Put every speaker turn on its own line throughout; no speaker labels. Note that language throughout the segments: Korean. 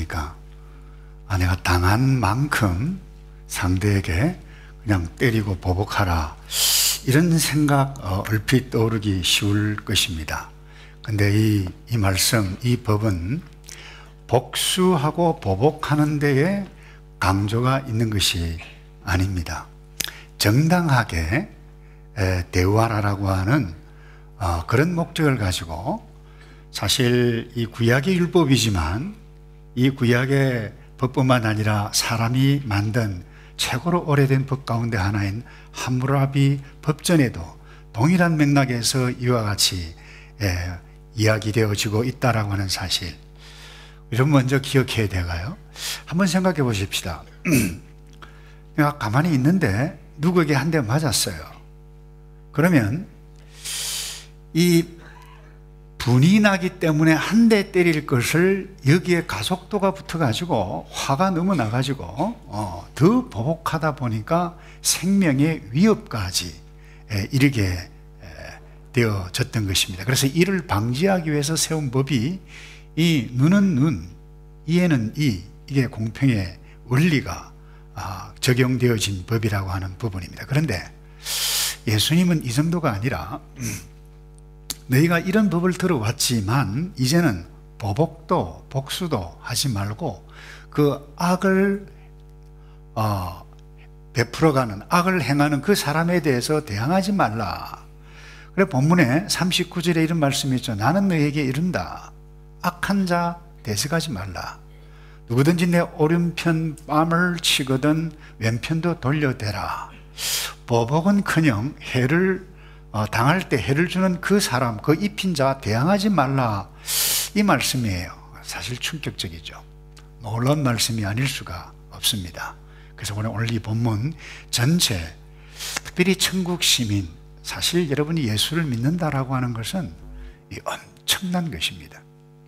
않습니까? 내가 당한 만큼 상대에게 그냥 때리고 보복하라, 이런 생각 얼핏 떠오르기 쉬울 것입니다. 근데 이 말씀, 이 법은 복수하고 보복하는 데에 강조가 있는 것이 아닙니다. 정당하게 대우하라라고 하는 그런 목적을 가지고, 사실 이 구약의 율법이지만 이 구약의 법뿐만 아니라 사람이 만든 최고로 오래된 법 가운데 하나인 함무라비 법전에도 동일한 맥락에서 이와 같이 이야기되어지고 있다라고 하는 사실, 이런 먼저 기억해야 돼가요. 한번 생각해 보십시다. 내가 가만히 있는데 누구에게 한 대 맞았어요. 그러면 이 분이 나기 때문에 한 대 때릴 것을 여기에 가속도가 붙어가지고 화가 너무 나가지고 더 보복하다 보니까 생명의 위협까지 이르게 되어졌던 것입니다. 그래서 이를 방지하기 위해서 세운 법이 이 눈은 눈, 이에는 이, 이게 공평의 원리가 적용되어진 법이라고 하는 부분입니다. 그런데 예수님은 이 정도가 아니라 너희가 이런 법을 들어왔지만 이제는 보복도 복수도 하지 말고 그 악을 베풀어가는, 악을 행하는 그 사람에 대해서 대항하지 말라. 그래 본문에 39절에 이런 말씀이 있죠. 나는 너희에게 이른다. 악한 자 대적하지 말라. 누구든지 내 오른편 뺨을 치거든 왼편도 돌려대라. 보복은커녕 해를 당할 때 해를 주는 그 사람, 그 입힌 자 대항하지 말라, 이 말씀이에요. 사실 충격적이죠. 놀라운 말씀이 아닐 수가 없습니다. 그래서 오늘 이 본문 전체, 특별히 천국 시민, 사실 여러분이 예수를 믿는다라고 하는 것은 엄청난 것입니다.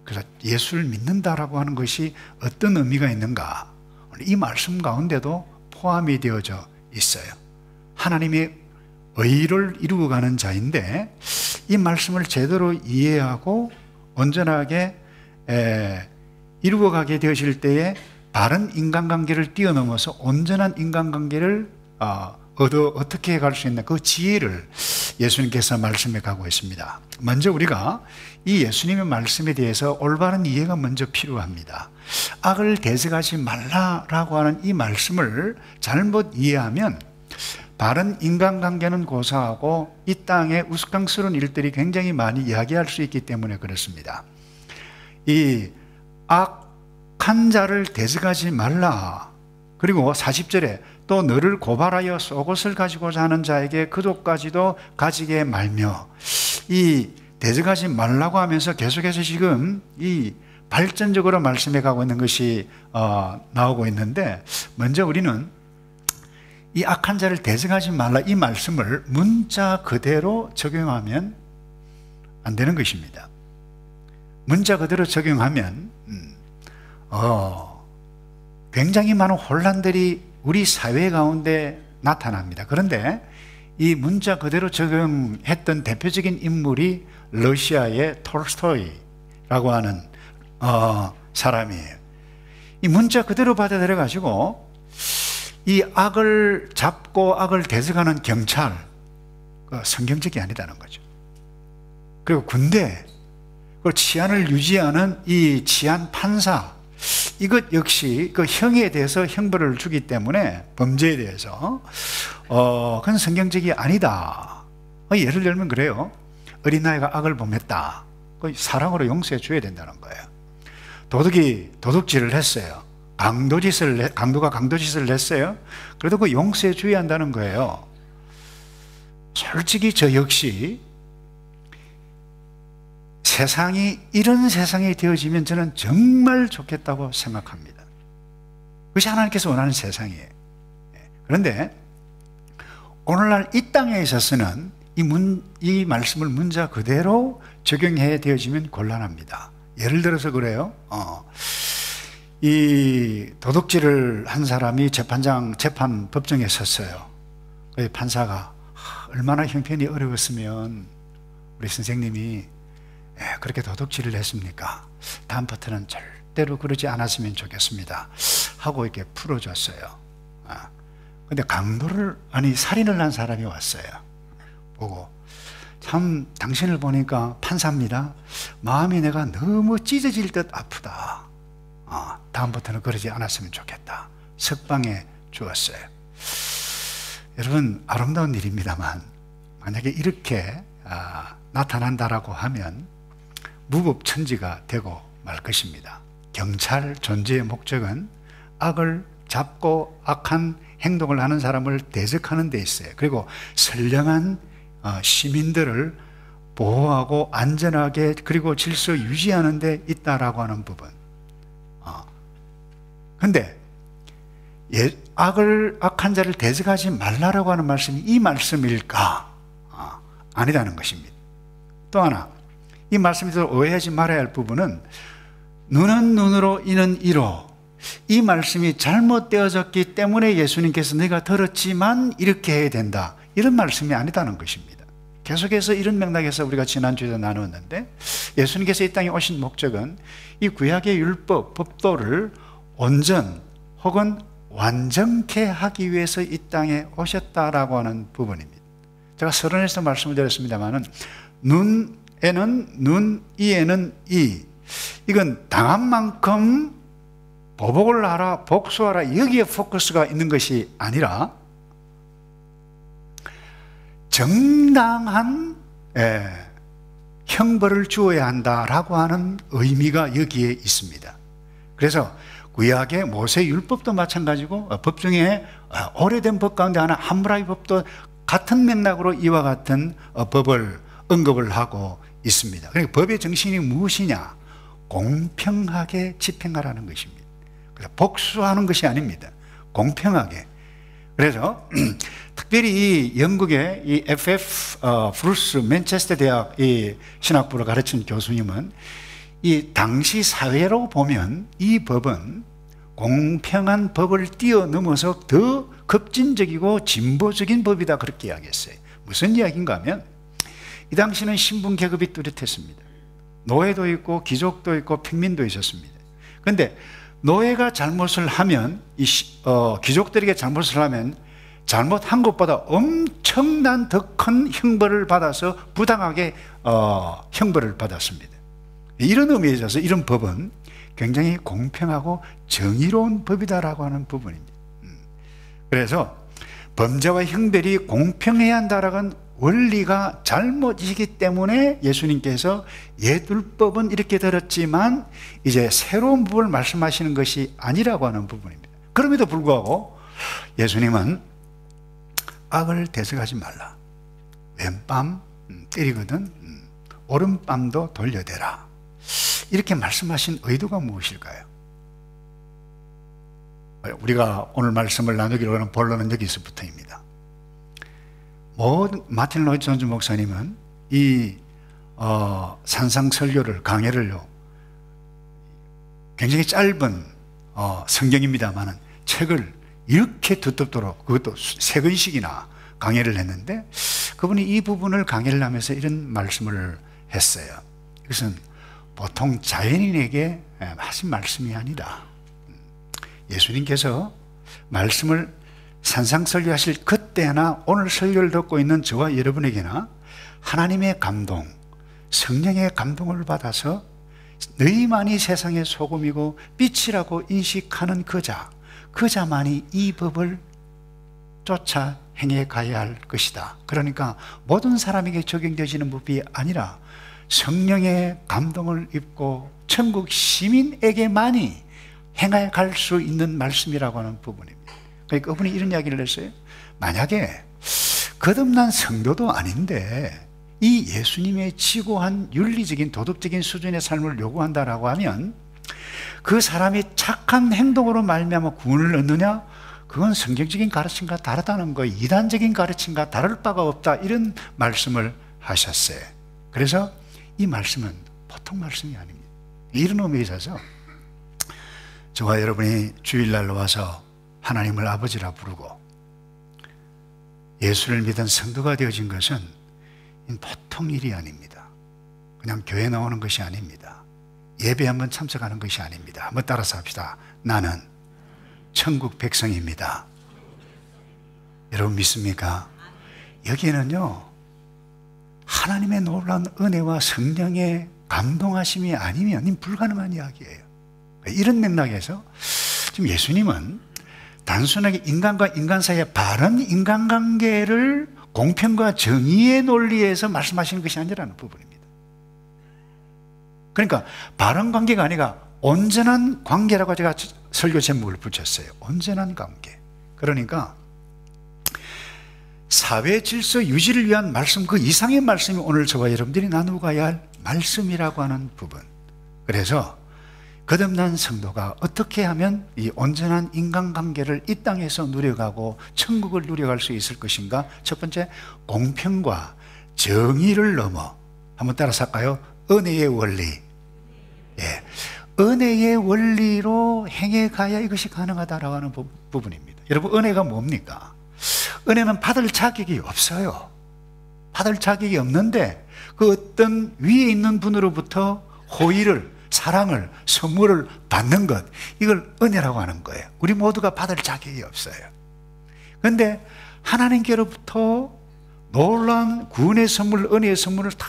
그래서 예수를 믿는다라고 하는 것이 어떤 의미가 있는가, 이 말씀 가운데도 포함이 되어져 있어요. 하나님의 의를 이루어가는 자인데 이 말씀을 제대로 이해하고 온전하게 이루어가게 되어질 때에 바른 인간관계를 뛰어넘어서 온전한 인간관계를 어떻게 갈 수 있나, 그 지혜를 예수님께서 말씀해 가고 있습니다. 먼저 우리가 이 예수님의 말씀에 대해서 올바른 이해가 먼저 필요합니다. 악을 대적하지 말라라고 하는 이 말씀을 잘못 이해하면 바른 인간관계는 고사하고 이 땅에 우스꽝스러운 일들이 굉장히 많이 이야기할 수 있기 때문에 그렇습니다. 이 악한 자를 대적하지 말라. 그리고 40절에 또 너를 고발하여 속옷을 가지고자 하는 자에게 그옷까지도 가지게 말며, 이 대적하지 말라고 하면서 계속해서 지금 이 발전적으로 말씀해 가고 있는 것이 나오고 있는데, 먼저 우리는 이 악한 자를 대적하지 말라, 이 말씀을 문자 그대로 적용하면 안 되는 것입니다. 문자 그대로 적용하면 굉장히 많은 혼란들이 우리 사회 가운데 나타납니다. 그런데 이 문자 그대로 적용했던 대표적인 인물이 러시아의 톨스토이라고 하는 사람이에요. 이 문자 그대로 받아들여 가지고 이 악을 잡고 악을 대적하는 경찰, 성경적이 아니다는 거죠. 그리고 군대, 그리고 치안을 유지하는 이 치안 판사, 이것 역시 그 형에 대해서 형벌을 주기 때문에 범죄에 대해서 그건 성경적이 아니다. 예를 들면 그래요. 어린아이가 악을 범했다. 사랑으로 용서해 줘야 된다는 거예요. 도둑이 도둑질을 했어요. 강도가 강도짓을 했어요. 그래도 그 용서해 줘야 한다는 거예요. 솔직히 저 역시 세상이 이런 세상이 되어지면 저는 정말 좋겠다고 생각합니다. 그것이 하나님께서 원하는 세상이에요. 그런데 오늘날 이 땅에 있어서는 이 말씀을 문자 그대로 적용해야 되어지면 곤란합니다. 예를 들어서 그래요. 이 도둑질을 한 사람이 재판 법정에 섰어요. 판사가 얼마나 형편이 어려웠으면 우리 선생님이 그렇게 도둑질을 했습니까? 다음부터는 절대로 그러지 않았으면 좋겠습니다 하고 이렇게 풀어줬어요. 근데 살인을 한 사람이 왔어요. 보고, 참 당신을 보니까 판사입니다. 마음이 내가 너무 찢어질 듯 아프다. 다음부터는 그러지 않았으면 좋겠다. 석방해 주었어요. 여러분, 아름다운 일입니다만 만약에 이렇게 나타난다라고 하면 무법천지가 되고 말 것입니다. 경찰 존재의 목적은 악을 잡고 악한 행동을 하는 사람을 대적하는 데 있어요. 그리고 선량한 시민들을 보호하고 안전하게 그리고 질서 유지하는 데 있다라고 하는 부분. 근데 악한 자를 대적하지 말라라고 하는 말씀이 이 말씀일까? 아니라는 것입니다. 또 하나, 이 말씀에서 오해하지 말아야 할 부분은 눈은 눈으로 이는 이로, 이 말씀이 잘못되어졌기 때문에 예수님께서 네가 들었지만 이렇게 해야 된다, 이런 말씀이 아니다는 것입니다. 계속해서 이런 맥락에서 우리가 지난주에도 나누었는데, 예수님께서 이 땅에 오신 목적은 이 구약의 율법, 법도를 온전 혹은 완전케 하기 위해서 이 땅에 오셨다라고 하는 부분입니다. 제가 서론에서 말씀을 드렸습니다마는 눈에는 눈, 이에는 이, 이건 당한 만큼 보복을 하라, 복수하라, 여기에 포커스가 있는 것이 아니라 정당한 형벌을 주어야 한다라고 하는 의미가 여기에 있습니다. 그래서 구약의 모세 율법도 마찬가지고 법 중에 오래된 법 가운데 하나 함무라비 법도 같은 맥락으로 이와 같은 법을 언급을 하고 있습니다. 그러니까 법의 정신이 무엇이냐? 공평하게 집행하라는 것입니다. 그래서 복수하는 것이 아닙니다. 공평하게. 그래서 특별히 이 영국의 이 FF 브루스 맨체스터 대학 이 신학부를 가르친 교수님은 이 당시 사회로 보면 이 법은 공평한 법을 뛰어넘어서 더 급진적이고 진보적인 법이다, 그렇게 이야기했어요. 무슨 이야기인가 하면 이 당시는 신분 계급이 뚜렷했습니다. 노예도 있고 귀족도 있고 평민도 있었습니다. 그런데 노예가 잘못을 하면 귀족들에게 잘못을 하면 잘못한 것보다 엄청난 더 큰 형벌을 받아서 부당하게 형벌을 받았습니다. 이런 의미에 있어서 이런 법은 굉장히 공평하고 정의로운 법이다라고 하는 부분입니다. 그래서 범죄와 형벌이 공평해야 한다라는 원리가 잘못이기 때문에 예수님께서 옛율법은 이렇게 들었지만 이제 새로운 법을 말씀하시는 것이 아니라고 하는 부분입니다. 그럼에도 불구하고 예수님은 악을 대적하지 말라. 왼밤 때리거든 오른밤도 돌려대라. 이렇게 말씀하신 의도가 무엇일까요? 우리가 오늘 말씀을 나누기로 하는 본론은 여기서부터입니다. 마틴 로이드 존즈 목사님은 이 산상설교를, 강해를요, 굉장히 짧은 성경입니다만은 책을 이렇게 두텁도록, 그것도 3권씩이나 강해를 했는데, 그분이 이 부분을 강해를 하면서 이런 말씀을 했어요. 이것은 보통 자연인에게 하신 말씀이 아니라 예수님께서 말씀을 산상설교하실 그때나 오늘 설교를 듣고 있는 저와 여러분에게나 하나님의 감동, 성령의 감동을 받아서 너희만이 세상의 소금이고 빛이라고 인식하는 그자만이 이 법을 쫓아 행해 가야 할 것이다. 그러니까 모든 사람에게 적용되지는 법이 아니라 성령의 감동을 입고 천국 시민에게만이 행해 갈 수 있는 말씀이라고 하는 부분입니다. 그러니까 그분이 이런 이야기를 했어요. 만약에 거듭난 성도도 아닌데 이 예수님의 지고한 윤리적인 도덕적인 수준의 삶을 요구한다라고 하면 그 사람이 착한 행동으로 말미암아 구원을 얻느냐? 그건 성경적인 가르침과 다르다는 거, 이단적인 가르침과 다를 바가 없다, 이런 말씀을 하셨어요. 그래서 이 말씀은 보통 말씀이 아닙니다. 이런 의미에 있어서 저와 여러분이 주일날 와서 하나님을 아버지라 부르고 예수를 믿은 성도가 되어진 것은 보통 일이 아닙니다. 그냥 교회 나오는 것이 아닙니다. 예배 한번 참석하는 것이 아닙니다. 한번 따라서 합시다. 나는 천국 백성입니다. 여러분 믿습니까? 여기에는요, 하나님의 놀라운 은혜와 성령의 감동하심이 아니면 불가능한 이야기예요. 이런 맥락에서 지금 예수님은 단순하게 인간과 인간 사이의 바른 인간관계를 공평과 정의의 논리에서 말씀하시는 것이 아니라는 부분입니다. 그러니까 바른 관계가 아니라 온전한 관계라고 제가 설교 제목을 붙였어요. 온전한 관계. 그러니까 사회 질서 유지를 위한 말씀, 그 이상의 말씀이 오늘 저와 여러분들이 나누고 가야 할 말씀이라고 하는 부분. 그래서 거듭난 성도가 어떻게 하면 이 온전한 인간관계를 이 땅에서 누려가고 천국을 누려갈 수 있을 것인가? 첫 번째, 공평과 정의를 넘어, 한번 따라서 할까요? 은혜의 원리. 예, 은혜의 원리로 행해가야 이것이 가능하다라고 하는 부분입니다. 여러분, 은혜가 뭡니까? 은혜는 받을 자격이 없어요. 받을 자격이 없는데 그 어떤 위에 있는 분으로부터 호의를, 사랑을, 선물을 받는 것, 이걸 은혜라고 하는 거예요. 우리 모두가 받을 자격이 없어요. 그런데 하나님께로부터 놀라운 구원의 선물, 은혜의 선물을 다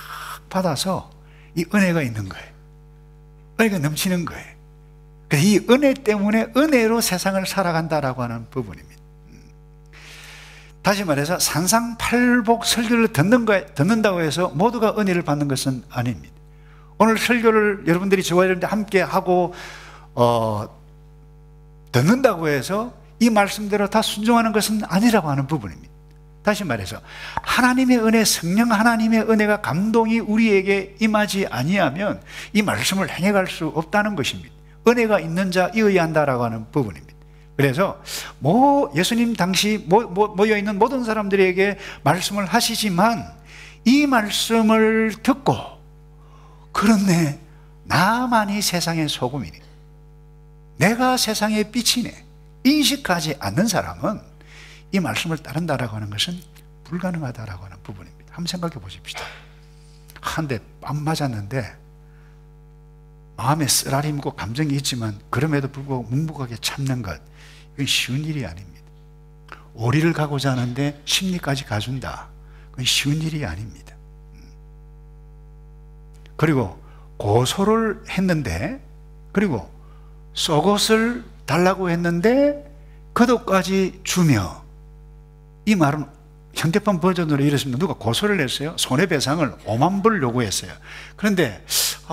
받아서 이 은혜가 있는 거예요. 은혜가 넘치는 거예요. 그래서 이 은혜 때문에 은혜로 세상을 살아간다라고 하는 부분입니다. 다시 말해서 산상팔복 설교를 듣는다고 해서 모두가 은혜를 받는 것은 아닙니다. 오늘 설교를 여러분들이 저와 여러분들 함께 하고 듣는다고 해서 이 말씀대로 다 순종하는 것은 아니라고 하는 부분입니다. 다시 말해서 하나님의 은혜, 성령 하나님의 은혜가 감동이 우리에게 임하지 아니하면 이 말씀을 행해갈 수 없다는 것입니다. 은혜가 있는 자 이어야 한다라고 하는 부분입니다. 그래서 예수님 당시 모여있는 모든 사람들에게 말씀을 하시지만 이 말씀을 듣고 그렇네, 나만이 세상의 소금이네, 내가 세상의 빛이네, 인식하지 않는 사람은 이 말씀을 따른다라고 하는 것은 불가능하다라고 하는 부분입니다. 한번 생각해 보십시다. 한 대 뺨 맞았는데 마음에 쓰라림고 감정이 있지만 그럼에도 불구하고 묵묵하게 참는 것, 이건 쉬운 일이 아닙니다. 오리를 가고자 하는데 심리까지 가준다, 그건 쉬운 일이 아닙니다. 그리고 고소를 했는데, 그리고 속옷을 달라고 했는데 겉옷까지 주며, 이 말은 현대판 버전으로 이랬습니다. 누가 고소를 했어요. 손해배상을 5만 불 요구했어요. 그런데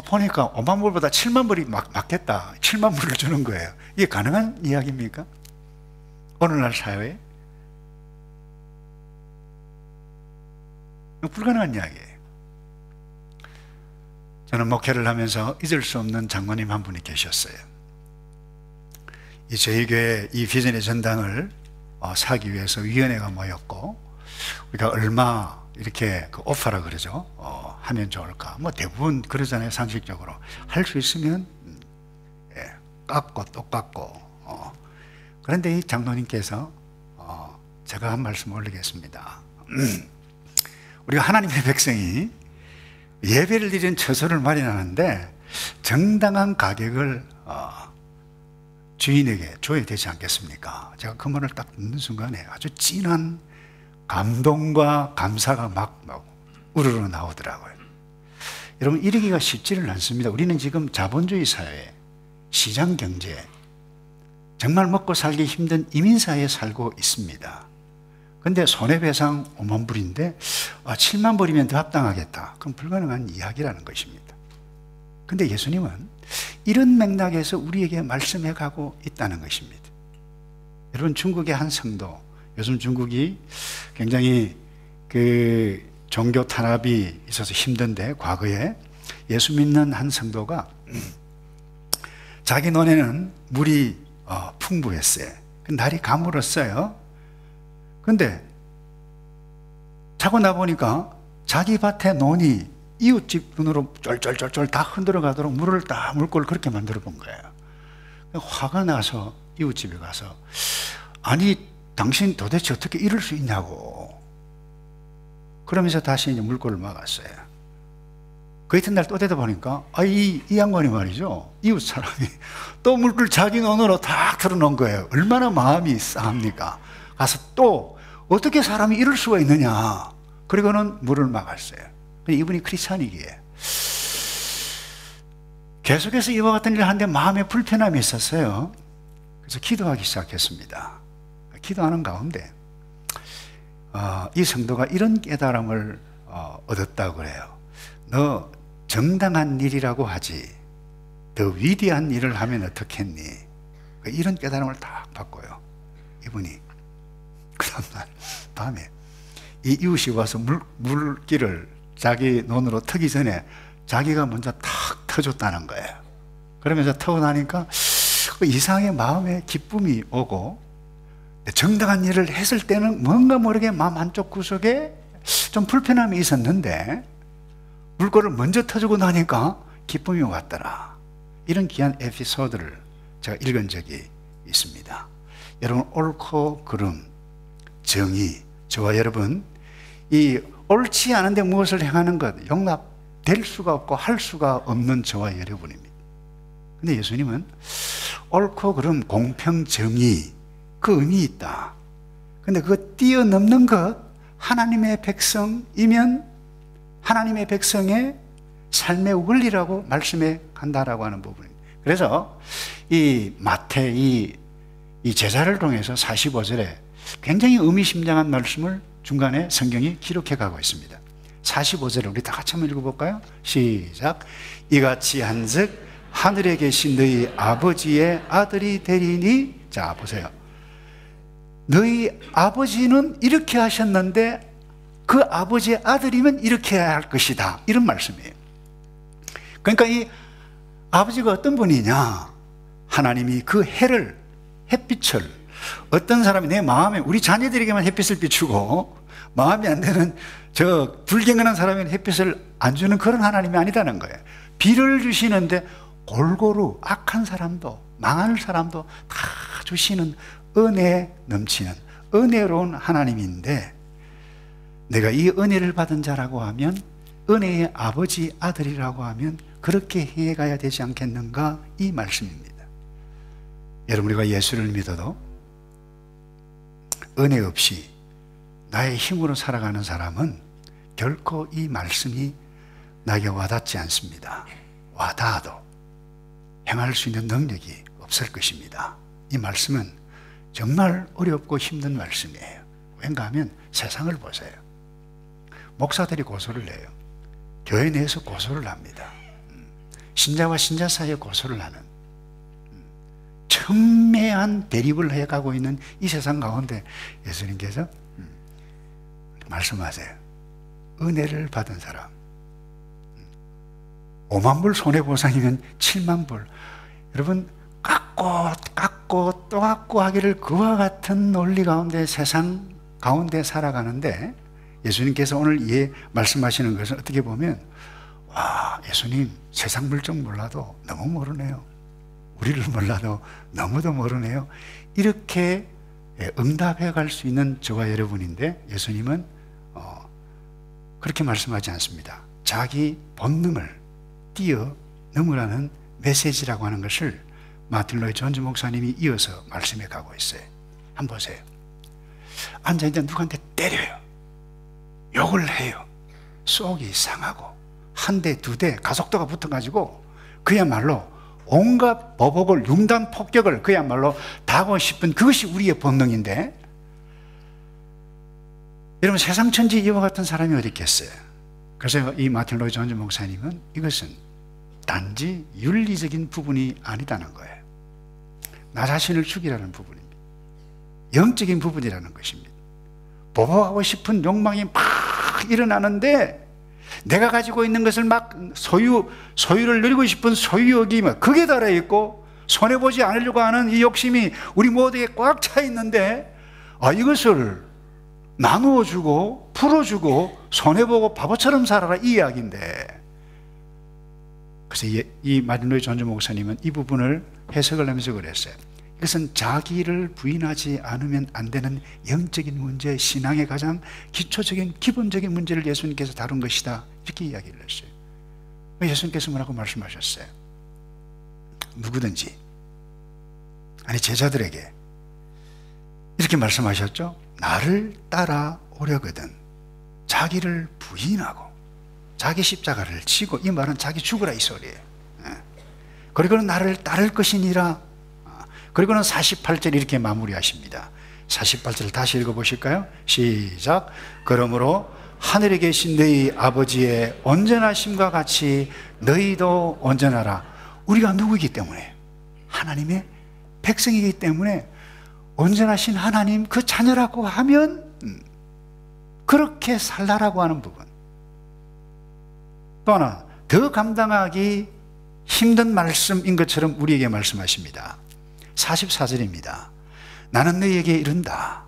보니까 5만 불보다 7만 불이 맞겠다, 7만 불을 주는 거예요. 이게 가능한 이야기입니까? 오늘날 사회에 불가능한 이야기예요. 저는 목회를 하면서 잊을 수 없는 장로님 한 분이 계셨어요. 저희 교회 이 비전의 전당을 사기 위해서 위원회가 모였고, 우리가 얼마 이렇게 그 오퍼라 그러죠. 하면 좋을까? 대부분 그러잖아요. 상식적으로 할 수 있으면 깎고 또 깎고. 그런데 이 장로님께서 제가 한 말씀 올리겠습니다. 우리가 하나님의 백성이 예배를 드리는 처소를 마련하는데 정당한 가격을 주인에게 줘야 되지 않겠습니까? 제가 그 말을 딱 듣는 순간에 아주 진한 감동과 감사가 막 우르르 나오더라고요. 여러분, 이러기가 쉽지는 않습니다. 우리는 지금 자본주의 사회, 시장 경제, 정말 먹고 살기 힘든 이민사회에 살고 있습니다. 근데 손해배상 5만 불인데 7만 불이면 더 합당하겠다. 그건 불가능한 이야기라는 것입니다. 근데 예수님은 이런 맥락에서 우리에게 말씀해 가고 있다는 것입니다. 여러분, 중국의 한 성도, 요즘 중국이 굉장히 그 종교 탄압이 있어서 힘든데, 과거에 예수 믿는 한 성도가 자기 논에는 물이 풍부했어요. 날이 가물었어요. 근데 자고 나보니까 자기 밭에 논이 이웃집 눈으로 쫄쫄쫄쫄 다 흔들어 가도록 물골을 그렇게 만들어 본 거예요. 화가 나서 이웃집에 가서, 아니 당신 도대체 어떻게 이럴 수 있냐고. 그러면서 다시 이제 물골을 막았어요. 그 이튿날 또 되다 보니까 이 양반이 말이죠, 이웃 사람이 또 물을 자기 돈으로 다 털어놓은 거예요. 얼마나 마음이 싸합니까? 가서 또 어떻게 사람이 이럴 수가 있느냐, 그리고는 물을 막았어요. 이분이 크리스찬이기에 계속해서 이와 같은 일을 하는데 마음에 불편함이 있었어요. 그래서 기도하기 시작했습니다. 기도하는 가운데 이 성도가 이런 깨달음을 얻었다고 그래요. 너 정당한 일이라고 하지 더 위대한 일을 하면 어떻겠니? 이런 깨달음을 딱 받고요. 이분이 그 다음날 밤에 이 이웃이 와서 물기를 자기 논으로 트기 전에 자기가 먼저 탁 터줬다는 거예요. 그러면서 터고 나니까 이상하게 마음에 기쁨이 오고, 정당한 일을 했을 때는 뭔가 모르게 마음 한쪽 구석에 좀 불편함이 있었는데 물꼬를 먼저 터주고 나니까 기쁨이 왔더라. 이런 귀한 에피소드를 제가 읽은 적이 있습니다. 여러분, 옳고 그름, 정의, 저와 여러분, 이 옳지 않은데 무엇을 행하는 것 용납될 수가 없고 할 수가 없는 저와 여러분입니다. 근데 예수님은 옳고 그름, 공평, 정의, 그 의미 있다. 근데 그거 뛰어넘는 것, 하나님의 백성이면 하나님의 백성의 삶의 원리라고 말씀해 간다라고 하는 부분입니다. 그래서 이 마태 이 제자를 통해서 45절에 굉장히 의미심장한 말씀을 중간에 성경이 기록해 가고 있습니다. 45절을 우리 다 같이 한번 읽어볼까요? 시작. 이같이 한즉 하늘에 계신 너희 아버지의 아들이 되리니. 자, 보세요. 너희 아버지는 이렇게 하셨는데 그 아버지의 아들이면 이렇게 해야 할 것이다, 이런 말씀이에요. 그러니까 이 아버지가 어떤 분이냐, 하나님이 그 해를, 햇빛을, 어떤 사람이 내 마음에, 우리 자녀들에게만 햇빛을 비추고 마음에 안 드는 저 불경건한 사람에게 햇빛을 안 주는 그런 하나님이 아니다는 거예요. 비를 주시는데 골고루 악한 사람도 망할 사람도 다 주시는 은혜 넘치는 은혜로운 하나님인데, 내가 이 은혜를 받은 자라고 하면, 은혜의 아버지 아들이라고 하면 그렇게 해가야 되지 않겠는가, 이 말씀입니다. 여러분, 우리가 예수를 믿어도 은혜 없이 나의 힘으로 살아가는 사람은 결코 이 말씀이 나에게 와닿지 않습니다. 와닿아도 행할 수 있는 능력이 없을 것입니다. 이 말씀은 정말 어렵고 힘든 말씀이에요. 왠가 하면 세상을 보세요. 목사들이 고소를 해요. 교회 내에서 고소를 합니다. 신자와 신자 사이에 고소를 하는 첨예한 대립을 해가고 있는 이 세상 가운데 예수님께서 말씀하세요. 은혜를 받은 사람, 5만 불 손해보상이면 7만 불. 여러분, 깎고 또 깎고 하기를 그와 같은 논리 가운데 세상 가운데 살아가는데, 예수님께서 오늘 이 말씀하시는 것은 어떻게 보면, 와, 예수님 세상 물정 몰라도 너무 모르네요. 우리를 몰라도 너무도 모르네요. 이렇게 응답해 갈 수 있는 저와 여러분인데, 예수님은 그렇게 말씀하지 않습니다. 자기 본능을 뛰어넘으라는 메시지라고 하는 것을 마틴 로이드 존즈 목사님이 이어서 말씀해 가고 있어요. 한번 보세요. 앉아있는데 누구한테 때려요. 욕을 해요. 속이 상하고 한 대, 두 대 가속도가 붙어가지고 그야말로 온갖 보복을, 융단 폭격을 그야말로 당하고 싶은 그것이 우리의 본능인데, 여러분, 세상 천지 이와 같은 사람이 어디 있겠어요? 그래서 이 마틴 로이드 존즈 목사님은 이것은 단지 윤리적인 부분이 아니다는 거예요. 나 자신을 죽이라는 부분입니다. 영적인 부분이라는 것입니다. 보복하고 싶은 욕망이 막 일어나는데, 내가 가지고 있는 것을 막 소유를 누리고 싶은 소유욕이 막 극에 달해 있고, 손해보지 않으려고 하는 이 욕심이 우리 모두에 꽉 차 있는데, 이것을 나누어주고 풀어주고 손해보고 바보처럼 살아라, 이 이야기인데, 그래서 이 마틴 로이드 존즈 목사님은 이 부분을 해석을 하면서 그랬어요. 이것은 자기를 부인하지 않으면 안 되는 영적인 문제, 신앙의 가장 기초적인 기본적인 문제를 예수님께서 다룬 것이다, 이렇게 이야기를 했어요. 예수님께서 뭐라고 말씀하셨어요? 누구든지, 아니 제자들에게 이렇게 말씀하셨죠. 나를 따라오려거든 자기를 부인하고 자기 십자가를 지고, 이 말은 자기 죽으라 이 소리예요. 그리고는 나를 따를 것이니라. 그리고는 48절 이렇게 마무리하십니다. 48절 다시 읽어보실까요? 시작. 그러므로 하늘에 계신 너희 아버지의 온전하심과 같이 너희도 온전하라. 우리가 누구이기 때문에? 하나님의 백성이기 때문에 온전하신 하나님 그 자녀라고 하면 그렇게 살라라고 하는 부분. 또 하나 더 감당하기 힘든 말씀인 것처럼 우리에게 말씀하십니다. 44절입니다. 나는 너희에게 이른다.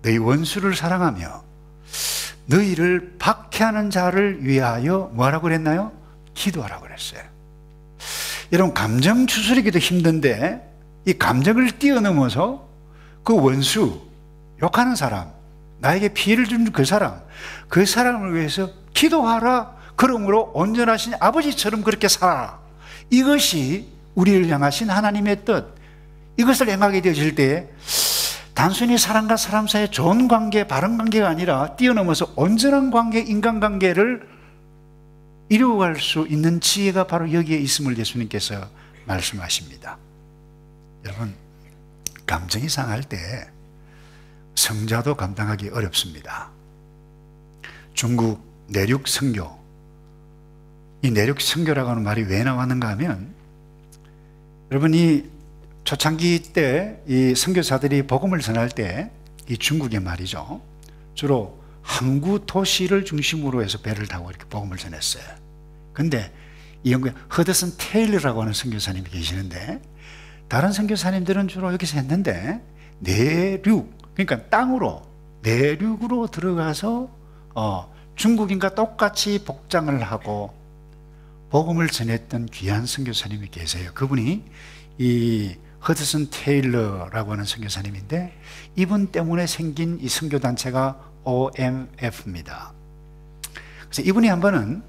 너희 원수를 사랑하며 너희를 박해하는 자를 위하여 뭐하라고 그랬나요? 기도하라고 그랬어요. 여러분, 감정 추스리기도 힘든데 이 감정을 뛰어넘어서 그 원수, 욕하는 사람, 나에게 피해를 주는 그 사람을 위해서 기도하라. 그러므로 온전하신 아버지처럼 그렇게 살아라. 이것이 우리를 향하신 하나님의 뜻. 이것을 행하게 되어질 때 단순히 사람과 사람 사이의 좋은 관계, 바른 관계가 아니라 뛰어넘어서 온전한 관계, 인간관계를 이루어갈 수 있는 지혜가 바로 여기에 있음을 예수님께서 말씀하십니다. 여러분, 감정이 상할 때 성자도 감당하기 어렵습니다. 중국 내륙 선교, 이 내륙 선교라고 하는 말이 왜 나왔는가 하면, 여러분이 초창기 때 이 선교사들이 복음을 전할 때 이 중국의 말이죠, 주로 항구 도시를 중심으로 해서 배를 타고 이렇게 복음을 전했어요. 근데 이 영국에 허드슨 테일러라고 하는 선교사님이 계시는데, 다른 선교사님들은 주로 여기서 했는데 내륙, 그러니까 땅으로 내륙으로 들어가서 중국인과 똑같이 복장을 하고 복음을 전했던 귀한 선교사님이 계세요. 그분이 이 허드슨 테일러라고 하는 선교사님인데, 이분 때문에 생긴 이 선교단체가 OMF입니다. 그래서 이분이 한 번은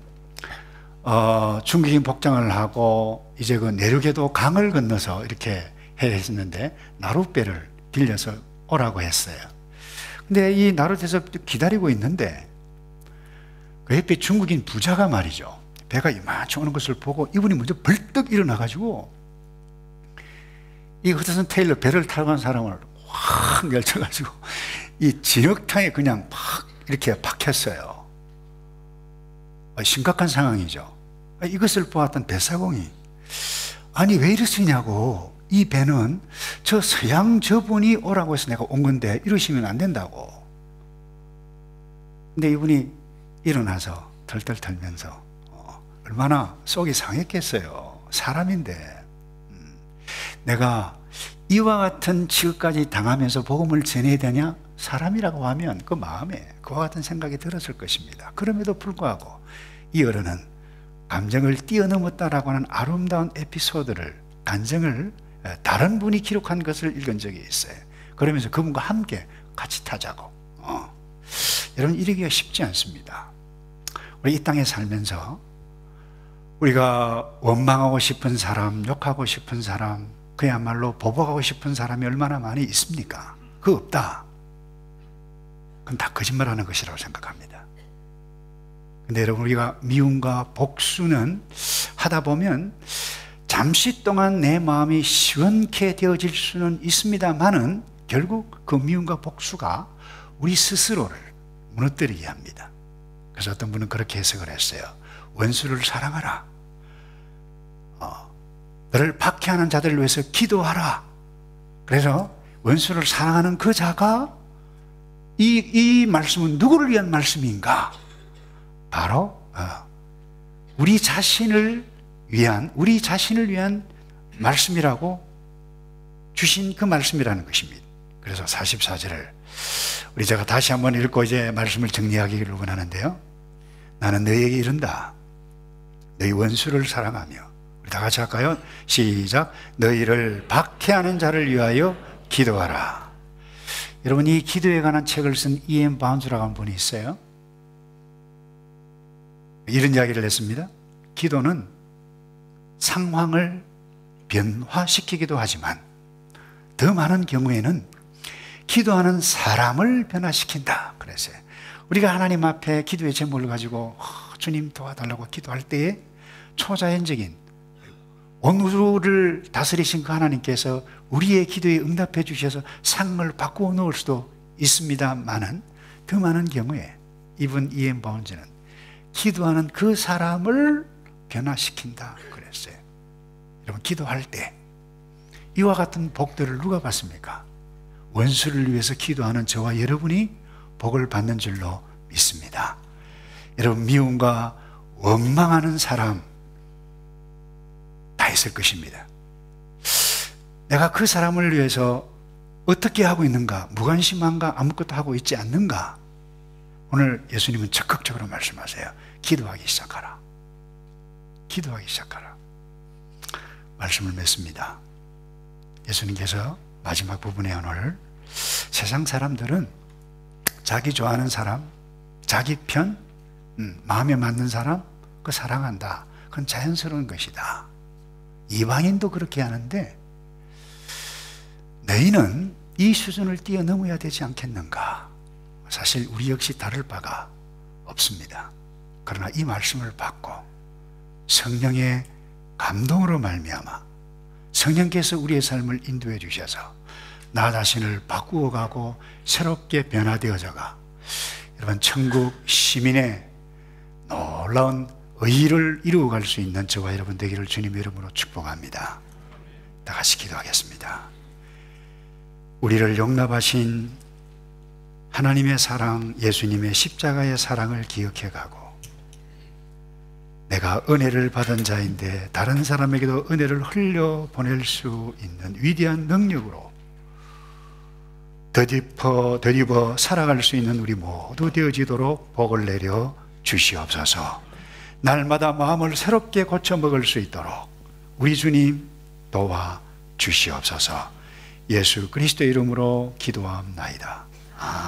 중국인 복장을 하고 이제 그 내륙에도 강을 건너서 이렇게 했는데 나룻배를 빌려서 오라고 했어요. 근데 이 나룻에서 기다리고 있는데 그 옆에 중국인 부자가 말이죠, 배가 이만치 오는 것을 보고 이분이 먼저 벌떡 일어나가지고 이 허드슨 테일러 배를 타고 간 사람을 확 열쳐가지고 이 진흙탕에 그냥 팍 이렇게 박혔어요. 심각한 상황이죠. 이것을 보았던 배사공이, 아니 왜 이러시냐고, 이 배는 저 서양 저분이 오라고 해서 내가 온 건데 이러시면 안 된다고. 근데 이분이 일어나서 털털 털면서 얼마나 속이 상했겠어요. 사람인데 내가 이와 같은 취급까지 당하면서 복음을 전해야 되냐? 사람이라고 하면 그 마음에 그와 같은 생각이 들었을 것입니다. 그럼에도 불구하고 이 어른은 감정을 뛰어넘었다라고 하는 아름다운 에피소드를, 간증을 다른 분이 기록한 것을 읽은 적이 있어요. 그러면서 그분과 함께 같이 타자고. 여러분, 이러기가 쉽지 않습니다. 우리 이 땅에 살면서 우리가 원망하고 싶은 사람, 욕하고 싶은 사람, 그야말로 보복하고 싶은 사람이 얼마나 많이 있습니까? 그거 없다. 그건 다 거짓말하는 것이라고 생각합니다. 근데 여러분, 우리가 미움과 복수는 하다 보면 잠시 동안 내 마음이 시원케 되어질 수는 있습니다만은 결국 그 미움과 복수가 우리 스스로를 무너뜨리게 합니다. 그래서 어떤 분은 그렇게 해석을 했어요. 원수를 사랑하라. 너를 박해하는 자들을 위해서 기도하라. 그래서 원수를 사랑하는 그 자가 이 말씀은 누구를 위한 말씀인가? 바로 우리 자신을 위한 말씀이라고 주신 그 말씀이라는 것입니다. 그래서 44절을 우리 제가 다시 한번 읽고 이제 말씀을 정리하기를 원하는데요. 나는 너희에게 이른다. 너희 원수를 사랑하며, 우리 다 같이 할까요? 시작. 너희를 박해하는 자를 위하여 기도하라. 여러분, 이 기도에 관한 책을 쓴 E.M. 바운스라고 하는 분이 있어요. 이런 이야기를 했습니다. 기도는 상황을 변화시키기도 하지만 더 많은 경우에는 기도하는 사람을 변화시킨다 그랬어요. 우리가 하나님 앞에 기도의 제목을 가지고 주님 도와달라고 기도할 때에 초자연적인 온 우주를 다스리신 그 하나님께서 우리의 기도에 응답해 주셔서 상황을 바꾸어 놓을 수도 있습니다만은 더 많은 경우에 이분 이엠 바운즈는 기도하는 그 사람을 변화시킨다 그랬어요. 여러분, 기도할 때 이와 같은 복들을 누가 받습니까? 원수를 위해서 기도하는 저와 여러분이 복을 받는 줄로 믿습니다. 여러분, 미움과 원망하는 사람 다 있을 것입니다. 내가 그 사람을 위해서 어떻게 하고 있는가? 무관심한가? 아무것도 하고 있지 않는가? 오늘 예수님은 적극적으로 말씀하세요. 기도하기 시작하라. 기도하기 시작하라. 말씀을 맺습니다. 예수님께서 마지막 부분에 오늘 세상 사람들은 자기 좋아하는 사람, 자기 편, 마음에 맞는 사람, 그 사랑한다. 그건 자연스러운 것이다. 이방인도 그렇게 하는데 너희는 이 수준을 뛰어넘어야 되지 않겠는가? 사실 우리 역시 다를 바가 없습니다. 그러나 이 말씀을 받고 성령의 감동으로 말미암아 성령께서 우리의 삶을 인도해 주셔서 나 자신을 바꾸어 가고 새롭게 변화되어져가 여러분, 천국 시민의 놀라운 의의를 이루어갈 수 있는 저와 여러분 되기를 주님의 이름으로 축복합니다. 다 같이 기도하겠습니다. 우리를 용납하신 하나님의 사랑, 예수님의 십자가의 사랑을 기억해 가고 내가 은혜를 받은 자인데 다른 사람에게도 은혜를 흘려보낼 수 있는 위대한 능력으로 되짚어 살아갈 수 있는 우리 모두 되어지도록 복을 내려 주시옵소서. 날마다 마음을 새롭게 고쳐 먹을 수 있도록 우리 주님 도와 주시옵소서. 예수 그리스도의 이름으로 기도합나이다. 아멘.